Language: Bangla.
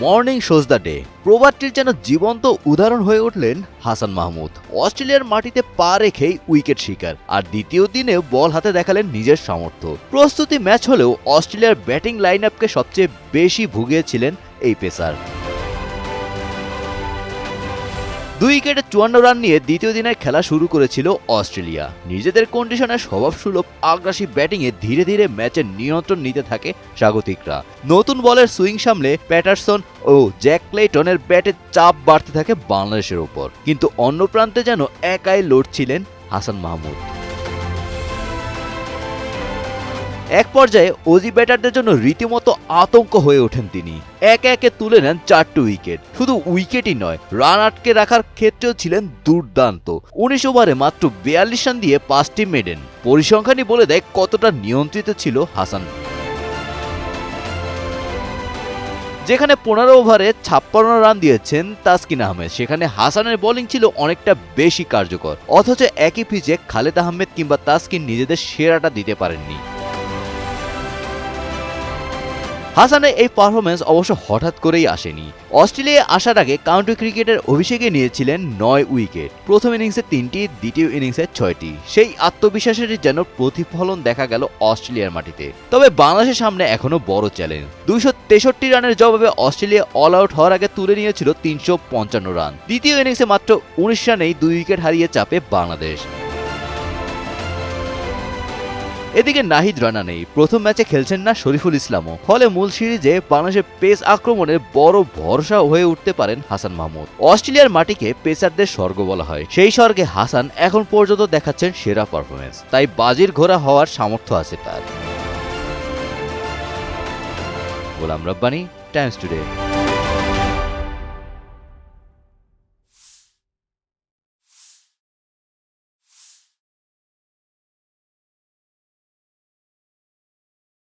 Morning shows the day. প্রবাদটির যেন জীবন্ত উদাহরণ হয়ে উঠলেন হাসান মাহমুদ। অস্ট্রেলিয়ার মাটিতে পা রেখেই উইকেট শিকার, আর দ্বিতীয় দিনে বল হাতে দেখালেন নিজের সামর্থ্য। প্রস্তুতি ম্যাচ হলেও অস্ট্রেলিয়ার ব্যাটিং লাইন আপকে সবচেয়ে বেশি ভুগিয়েছিলেন এই পেসার। 2 উইকেটে 54 রান নিয়ে দ্বিতীয় দিনের খেলা শুরু করেছিল অস্ট্রেলিয়া। নিজেদের কন্ডিশনে স্বভাবসুলভ আগ্রাসী ব্যাটিংয়ে ধীরে ধীরে ম্যাচের নিয়ন্ত্রণ নিতে থাকে স্বাগতিকরা। নতুন বলের সুইং সামলে প্যাটারসন ও জ্যাক ক্লেটনের ব্যাটের চাপ বাড়তে থাকে বাংলাদেশের উপর, কিন্তু অন্য প্রান্তে যেন একাই লড়ছিলেন হাসান মাহমুদ। এক পর্যায়ে অজি ব্যাটারদের জন্য রীতিমতো আতঙ্ক হয়ে ওঠেন তিনি। একে একে তুলে নেন 4টি উইকেট। শুধু উইকেটই নয়, রান আটকে রাখার ক্ষেত্রেও ছিলেন দুর্দান্ত। 19 ওভারে মাত্র 42 রান দিয়ে 5টি মেডেন। পরিসংখ্যানই বলে দেয় কতটা নিয়ন্ত্রিত ছিল হাসান। যেখানে 15 ওভারে 56 রান দিয়েছেন তাসকিন আহমেদ, সেখানে হাসানের বোলিং ছিল অনেকটা বেশি কার্যকর। অথচ একই পিচে খালেদ আহমেদ কিংবা তাসকিন নিজেদের সেরাটা দিতে পারেননি। হাসানের এই পারফরমেন্স অবশ্য হঠাৎ করেই আসেনি। অস্ট্রেলিয়ায় আসার আগে কাউন্টি ক্রিকেটের অভিষেকে নিয়েছিলেন 9 উইকেট। প্রথম ইনিংসে 3টি, দ্বিতীয় ইনিংসে 6টি। সেই আত্মবিশ্বাসেরই যেন প্রতিফলন দেখা গেল অস্ট্রেলিয়ার মাটিতে। তবে বাংলাদেশের সামনে এখনো বড় চ্যালেঞ্জ। 263 রানের জবাবে অস্ট্রেলিয়া অল আউট হওয়ার আগে তুলে নিয়েছিল 355 রান। দ্বিতীয় ইনিংসে মাত্র 19 রানেই 2 উইকেট হারিয়ে চাপে বাংলাদেশ। এদিকে নাহিদ রানা নেই, প্রথম ম্যাচে খেলছেন না শরীফুল ইসলামও। ফলে মূল সিরিজে বাংলাদেশের পেস আক্রমণের বড় ভরসা হয়ে উঠতে পারেন হাসান মাহমুদ। অস্ট্রেলিয়ার মাটিকে পেসারদের স্বর্গ বলা হয়, সেই স্বর্গে হাসান এখন পর্যন্ত দেখাচ্ছেন সেরা পারফরমেন্স। তাই বাজির ঘোড়া হওয়ার সামর্থ্য আছে তার। Golam Rabbani, Times today.